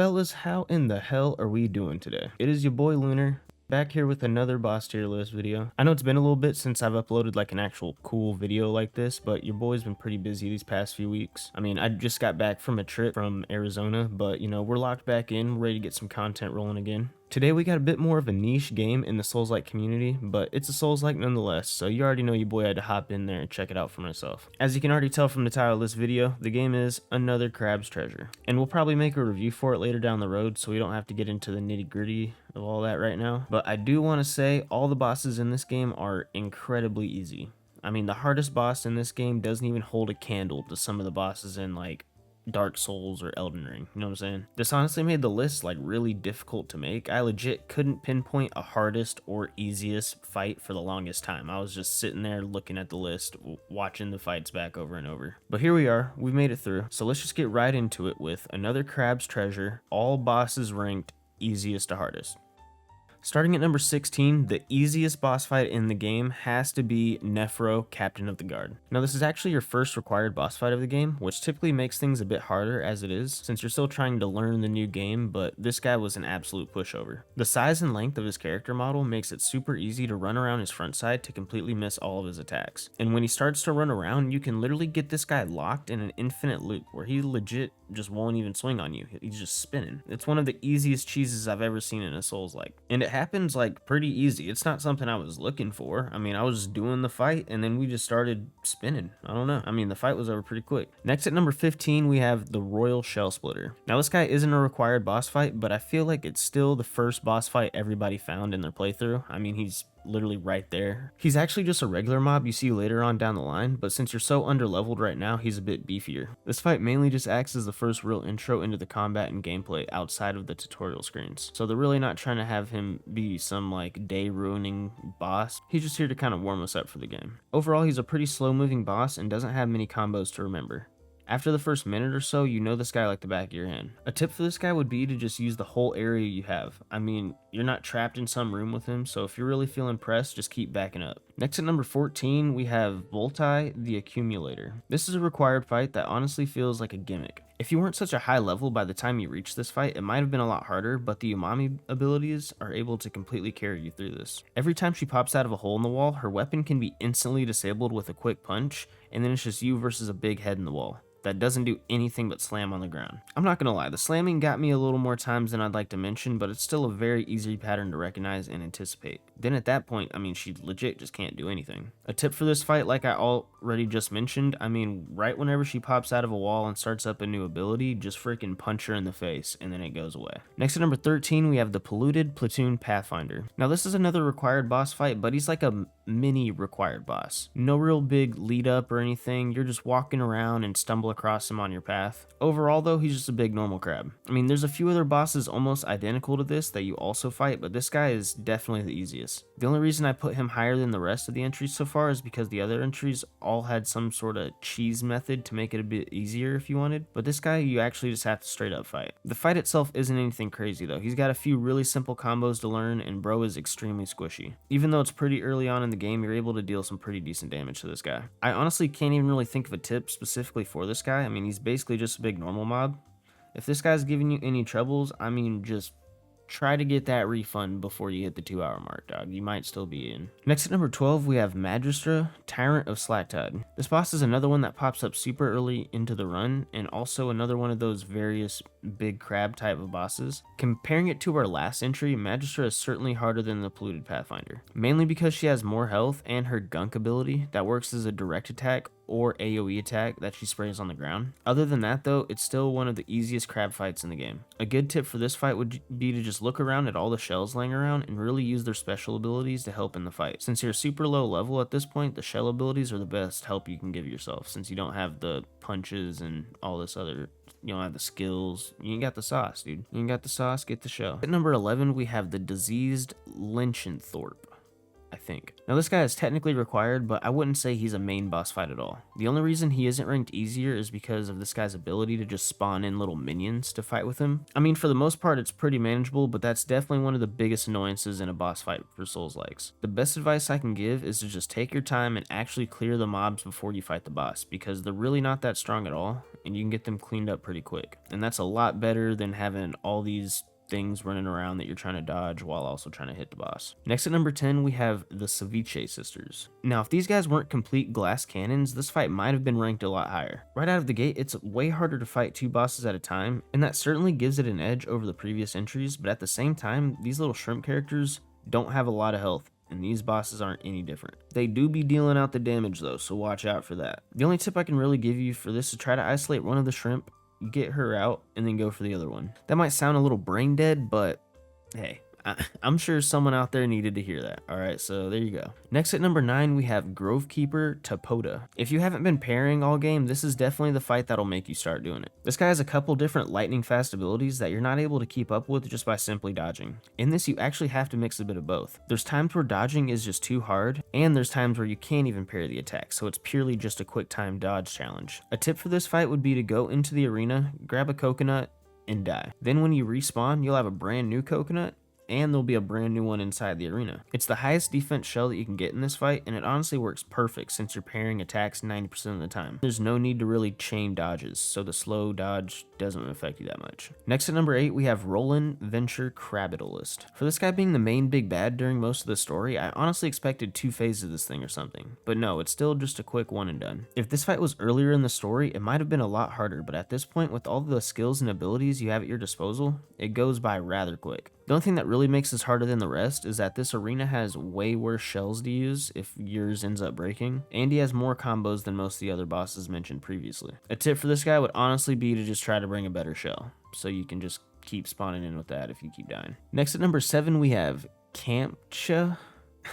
fellas, how in the hell are we doing today? It is your boy Lunar, back here with another boss tier list video. I know it's been a little bit since I've uploaded like an actual cool video like this, but your boy's been pretty busy these past few weeks. I mean, I just got back from a trip from Arizona, but you know, we're locked back in, ready to get some content rolling again. Today we got a bit more of a niche game in the Souls-like community, but it's a Souls-like nonetheless, so you already know your boy had to hop in there and check it out for myself. As you can already tell from the title of this video, the game is Another Crab's Treasure, and we'll probably make a review for it later down the road, so we don't have to get into the nitty-gritty of all that right now. But I do want to say all the bosses in this game are incredibly easy. I mean, the hardest boss in this game doesn't even hold a candle to some of the bosses in like Dark Souls or Elden Ring, you know what I'm saying? This honestly made the list like really difficult to make. I legit couldn't pinpoint a hardest or easiest fight for the longest time. I was just sitting there looking at the list, watching the fights back over and over. But here we are, we've made it through. So let's just get right into it with Another Crab's Treasure, all bosses ranked easiest to hardest. Starting at number 16, the easiest boss fight in the game has to be Nephro, Captain of the Guard. Now this is actually your first required boss fight of the game, which typically makes things a bit harder as it is, since you're still trying to learn the new game, but this guy was an absolute pushover. The size and length of his character model makes it super easy to run around his front side to completely miss all of his attacks. And when he starts to run around, you can literally get this guy locked in an infinite loop where he legit just won't even swing on you. He's just spinning. It's one of the easiest cheeses I've ever seen in a Souls-like. And it happens like pretty easy. It's not something I was looking for. I mean, I was just doing the fight and then we just started spinning. I don't know. I mean, the fight was over pretty quick. Next at number 15, we have the Royal Shell Splitter. Now this guy isn't a required boss fight, but I feel like it's still the first boss fight everybody found in their playthrough. I mean, he's literally right there. He's actually just a regular mob you see later on down the line, but since you're so underleveled right now, he's a bit beefier. This fight mainly just acts as the first real intro into the combat and gameplay outside of the tutorial screens. So they're really not trying to have him be some like day ruining boss. He's just here to kind of warm us up for the game. Overall, he's a pretty slow moving boss and doesn't have many combos to remember. After the first minute or so, you know this guy like the back of your hand. A tip for this guy would be to just use the whole area you have. I mean, you're not trapped in some room with him, so if you're really feeling pressed, just keep backing up. Next at number 14, we have Voltai the Accumulator. This is a required fight that honestly feels like a gimmick. If you weren't such a high level by the time you reached this fight, it might have been a lot harder, but the umami abilities are able to completely carry you through this. Every time she pops out of a hole in the wall, her weapon can be instantly disabled with a quick punch, and then it's just you versus a big head in the wall that doesn't do anything but slam on the ground. I'm not gonna lie, the slamming got me a little more times than I'd like to mention, but it's still a very easy pattern to recognize and anticipate. Then at that point, I mean, she legit just can't do anything. A tip for this fight, like I already just mentioned, I mean, right whenever she pops out of a wall and starts up a new ability, just freaking punch her in the face and then it goes away. Next at number 13, we have the Polluted Platoon Pathfinder. Now this is another required boss fight, but he's like a mini required boss. No real big lead up or anything, you're just walking around and stumble across him on your path. Overall though, he's just a big normal crab. I mean, there's a few other bosses almost identical to this that you also fight, but this guy is definitely the easiest. The only reason I put him higher than the rest of the entries so far is because the other entries all had some sort of cheese method to make it a bit easier if you wanted, but this guy you actually just have to straight up fight. The fight itself isn't anything crazy though. He's got a few really simple combos to learn and bro is extremely squishy. Even though it's pretty early on in the game, you're able to deal some pretty decent damage to this guy. I honestly can't even really think of a tip specifically for this guy. I mean, he's basically just a big normal mob. If this guy's giving you any troubles, I mean, just try to get that refund before you hit the 2-hour mark, dog. You might still be in. Next at number 12, we have Magistra, Tyrant of Slacktide. This boss is another one that pops up super early into the run, and also another one of those various big crab type of bosses. Comparing it to our last entry, Magistra is certainly harder than the Polluted Pathfinder, mainly because she has more health and her gunk ability that works as a direct attack or AoE attack that she sprays on the ground. Other than that though, it's still one of the easiest crab fights in the game. A good tip for this fight would be to just look around at all the shells laying around and really use their special abilities to help in the fight. Since you're super low level at this point, the shell abilities are the best help you can give yourself, since you don't have the punches and all this other, you don't have the skills. You ain't got the sauce, dude. You ain't got the sauce, get the shell. At number 11, we have the Diseased Lynchenthorpe, I think. Now this guy is technically required, but I wouldn't say he's a main boss fight at all. The only reason he isn't ranked easier is because of this guy's ability to just spawn in little minions to fight with him. I mean, for the most part, it's pretty manageable, but that's definitely one of the biggest annoyances in a boss fight for Souls-likes. The best advice I can give is to just take your time and actually clear the mobs before you fight the boss, because they're really not that strong at all, and you can get them cleaned up pretty quick. And that's a lot better than having all these things running around that you're trying to dodge while also trying to hit the boss. Next at number 10, we have the Ceviche sisters. Now, if these guys weren't complete glass cannons, this fight might have been ranked a lot higher. Right out of the gate, it's way harder to fight 2 bosses at a time, and that certainly gives it an edge over the previous entries, but at the same time, these little shrimp characters don't have a lot of health, and these bosses aren't any different. They do be dealing out the damage though, so watch out for that. The only tip I can really give you for this is try to isolate one of the shrimp, get her out, and then go for the other one. That might sound a little brain dead, but hey, I'm sure someone out there needed to hear that. Alright, so there you go. Next at number 9, we have Grovekeeper Tapoda. If you haven't been parrying all game, this is definitely the fight that'll make you start doing it. This guy has a couple different lightning fast abilities that you're not able to keep up with just by simply dodging. In this, you actually have to mix a bit of both. There's times where dodging is just too hard, and there's times where you can't even parry the attack, so it's purely just a quick time dodge challenge. A tip for this fight would be to go into the arena, grab a coconut, and die. Then when you respawn, you'll have a brand new coconut, and there'll be a brand new one inside the arena. It's the highest defense shell that you can get in this fight, and it honestly works perfect since you're parrying attacks 90% of the time. There's no need to really chain dodges, so the slow dodge doesn't affect you that much. Next at number 8, we have Roland Venture Crabitalist. For this guy being the main big bad during most of the story, I honestly expected 2 phases of this thing or something, but no, it's still just a quick one and done. If this fight was earlier in the story, it might have been a lot harder, but at this point, with all the skills and abilities you have at your disposal, it goes by rather quick. The only thing that really makes this harder than the rest is that this arena has way worse shells to use if yours ends up breaking, and he has more combos than most of the other bosses mentioned previously. A tip for this guy would honestly be to just try to bring a better shell, so you can just keep spawning in with that if you keep dying. Next at number 7, we have Kamcha,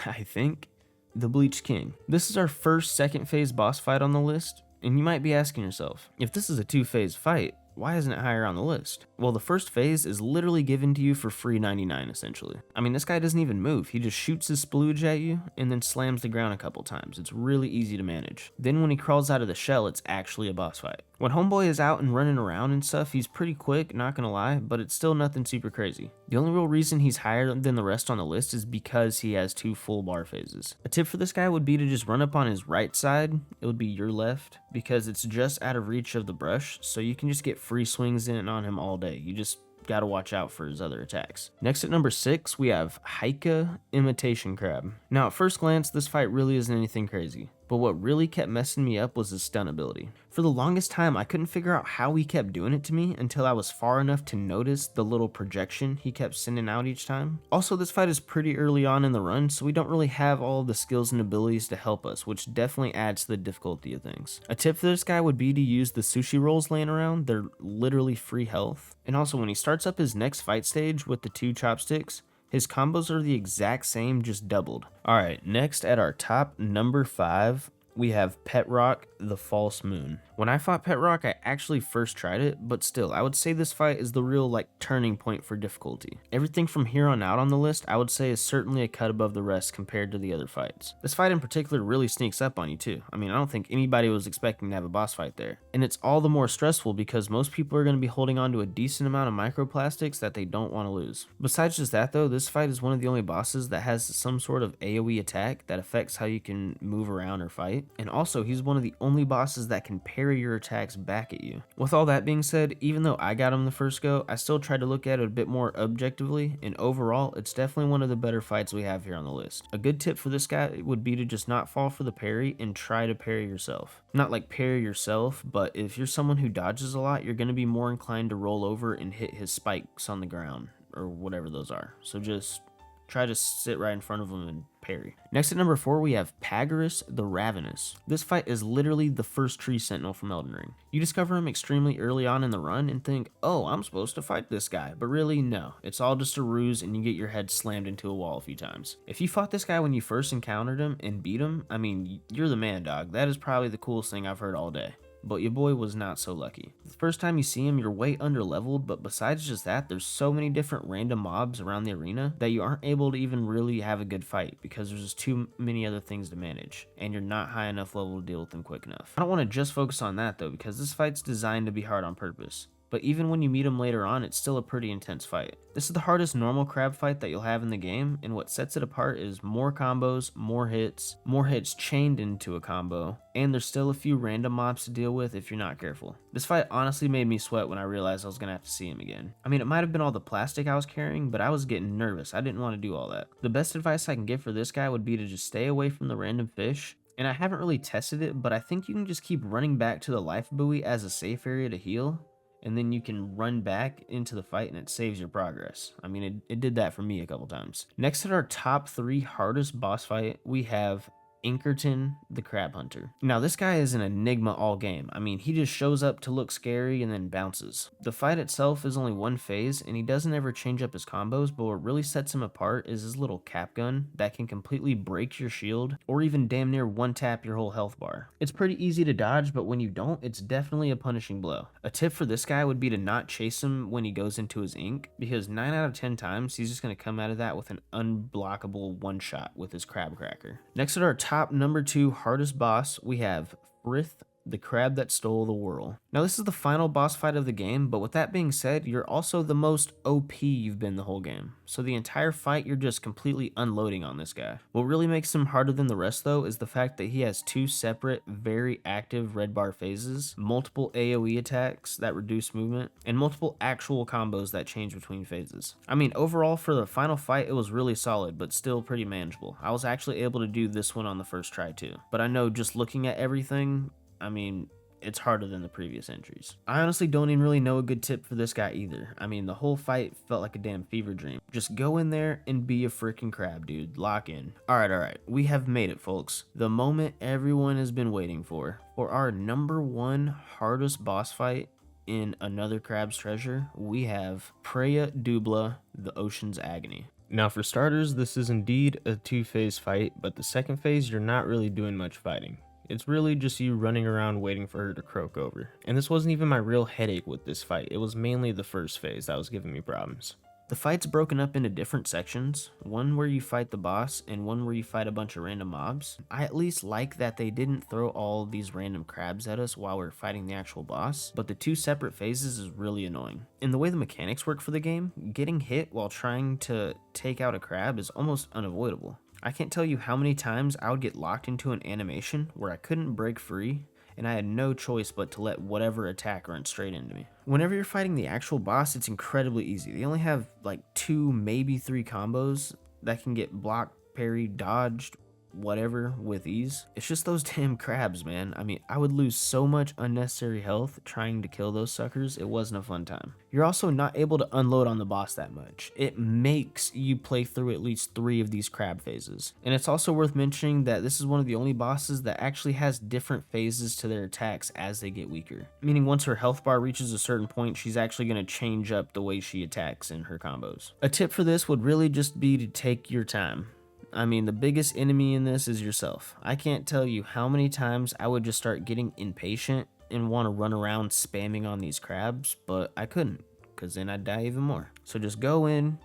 I think, the Bleach King. This is our first second phase boss fight on the list, and you might be asking yourself, if this is a 2-phase fight, why isn't it higher on the list? Well, the first phase is literally given to you for free 99 essentially. I mean, this guy doesn't even move. He just shoots his splooge at you and then slams the ground a couple times. It's really easy to manage. Then when he crawls out of the shell, it's actually a boss fight. When Homeboy is out and running around and stuff, he's pretty quick, not gonna lie, but it's still nothing super crazy. The only real reason he's higher than the rest on the list is because he has 2 full bar phases. A tip for this guy would be to just run up on his right side, it would be your left, because it's just out of reach of the brush, so you can just get free swings in on him all day. You just gotta watch out for his other attacks. Next at number 6, we have Haika Imitation Crab. Now at first glance, this fight really isn't anything crazy, but what really kept messing me up was his stun ability. For the longest time, I couldn't figure out how he kept doing it to me until I was far enough to notice the little projection he kept sending out each time. Also, this fight is pretty early on in the run, so we don't really have all of the skills and abilities to help us, which definitely adds to the difficulty of things. A tip for this guy would be to use the sushi rolls laying around. They're literally free health. And also, when he starts up his next fight stage with the 2 chopsticks, his combos are the exact same, just doubled. Alright, next at our top number 5, we have Pet Rock, the False Moon. When I fought Pet Rock, I actually first tried it, but still, I would say this fight is the real turning point for difficulty. Everything from here on out on the list, I would say is certainly a cut above the rest compared to the other fights. This fight in particular really sneaks up on you too. I mean, I don't think anybody was expecting to have a boss fight there. And it's all the more stressful because most people are going to be holding on to a decent amount of microplastics that they don't want to lose. Besides just that though, this fight is one of the only bosses that has some sort of AoE attack that affects how you can move around or fight. And also, he's one of the only bosses that can parry your attacks back at you. With all that being said, even though I got him the first go, I still tried to look at it a bit more objectively, and overall, it's definitely one of the better fights we have here on the list. A good tip for this guy would be to just not fall for the parry and try to parry yourself. Not like parry yourself, but if you're someone who dodges a lot, you're going to be more inclined to roll over and hit his spikes on the ground, or whatever those are. So just try to sit right in front of him and parry. Next at number 4, we have Pagaris the Ravenous. This fight is literally the first tree sentinel from Elden Ring. You discover him extremely early on in the run and think, oh, I'm supposed to fight this guy, but really no, it's all just a ruse and you get your head slammed into a wall a few times. If you fought this guy when you first encountered him and beat him, I mean, you're the man, dog. That is probably the coolest thing I've heard all day. But your boy was not so lucky. The first time you see him, you're way underleveled, but besides just that, there's so many different random mobs around the arena that you aren't able to even really have a good fight because there's just too many other things to manage, and you're not high enough level to deal with them quick enough. I don't want to just focus on that though, because this fight's designed to be hard on purpose. but even when you meet him later on, it's still a pretty intense fight. This is the hardest normal crab fight that you'll have in the game, and what sets it apart is more combos, more hits chained into a combo, and there's still a few random mobs to deal with if you're not careful. This fight honestly made me sweat when I realized I was gonna have to see him again. I mean, it might have been all the plastic I was carrying, but I was getting nervous. I didn't want to do all that. The best advice I can give for this guy would be to just stay away from the random fish. And I haven't really tested it, but I think you can just keep running back to the life buoy as a safe area to heal, and then you can run back into the fight and it saves your progress. I mean, it did that for me a couple times. Next at our top 3 hardest boss fight, we have Inkerton the Crab Hunter. Now this guy is an enigma all game. I mean, he just shows up to look scary and then bounces. The fight itself is only one phase and he doesn't ever change up his combos, but what really sets him apart is his little cap gun that can completely break your shield or even damn near one tap your whole health bar. It's pretty easy to dodge, but when you don't, it's definitely a punishing blow. A tip for this guy would be to not chase him when he goes into his ink, because 9 out of 10 times he's just going to come out of that with an unblockable one shot with his crab cracker. Next at our top number 2 hardest boss, we have Frith the Crab That Stole the World. Now this is the final boss fight of the game, but with that being said, you're also the most OP you've been the whole game. So the entire fight you're just completely unloading on this guy. What really makes him harder than the rest though is the fact that he has 2 separate, very active red bar phases, multiple AoE attacks that reduce movement, and multiple actual combos that change between phases. I mean, overall for the final fight it was really solid, but still pretty manageable. I was actually able to do this one on the first try too. But I know just looking at everything, I mean, it's harder than the previous entries. I honestly don't even really know a good tip for this guy either. I mean, the whole fight felt like a damn fever dream. Just go in there and be a freaking crab, dude. Lock in. Alright. We have made it, folks. The moment everyone has been waiting for. For our number 1 hardest boss fight in Another Crab's Treasure, we have Preya Dubla, the Ocean's Agony. Now for starters, this is indeed a 2-phase fight, but the second phase you're not really doing much fighting. It's really just you running around waiting for her to croak over. And this wasn't even my real headache with this fight, it was mainly the first phase that was giving me problems. The fight's broken up into different sections, one where you fight the boss and one where you fight a bunch of random mobs. I at least like that they didn't throw all these random crabs at us while we're fighting the actual boss, but the 2 separate phases is really annoying. In the way the mechanics work for the game, getting hit while trying to take out a crab is almost unavoidable. I can't tell you how many times I would get locked into an animation where I couldn't break free and I had no choice but to let whatever attack run straight into me. Whenever you're fighting the actual boss, it's incredibly easy. They only have like 2, maybe 3 combos that can get blocked, parried, dodged, whatever with ease. It's just those damn crabs, man. I mean, I would lose so much unnecessary health trying to kill those suckers. It wasn't a fun time. You're also not able to unload on the boss that much. It makes you play through at least 3 of these crab phases. And it's also worth mentioning that this is one of the only bosses that actually has different phases to their attacks as they get weaker. Meaning once her health bar reaches a certain point, she's actually going to change up the way she attacks in her combos. A tip for this would really just be to take your time. I mean, the biggest enemy in this is yourself. I can't tell you how many times I would just start getting impatient and want to run around spamming on these crabs, but I couldn't, because then I'd die even more. So just go in,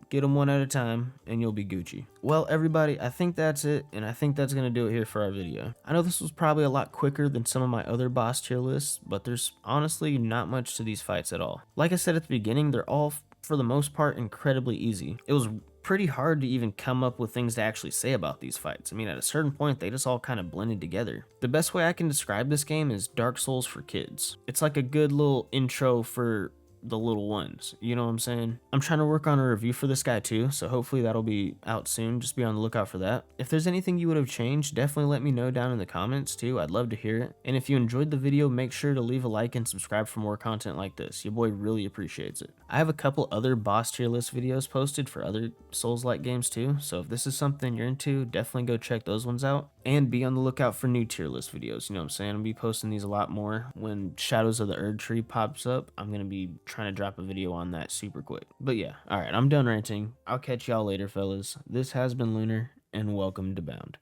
get them one at a time, and you'll be Gucci. Well, everybody, I think that's it, and I think that's going to do it here for our video. I know this was probably a lot quicker than some of my other boss tier lists, but there's honestly not much to these fights at all. Like I said at the beginning, they're all, for the most part, incredibly easy. It was pretty hard to even come up with things to actually say about these fights. I mean, at a certain point, they just all kind of blended together. The best way I can describe this game is Dark Souls for kids. It's like a good little intro for the little ones, you know what I'm saying? I'm trying to work on a review for this guy too, so hopefully that'll be out soon. Just be on the lookout for that. If there's anything you would have changed, definitely let me know down in the comments too. I'd love to hear it. And if you enjoyed the video, make sure to leave a like and subscribe for more content like this. Your boy really appreciates it. I have a couple other boss tier list videos posted for other Souls-like games too, so if this is something you're into, definitely go check those ones out. And be on the lookout for new tier list videos, you know what I'm saying? I'll be posting these a lot more. When Shadows of the Erd Tree pops up, I'm going to be trying to drop a video on that super quick. But yeah, alright, I'm done ranting. I'll catch y'all later, fellas. This has been Lunar, and welcome to Bound.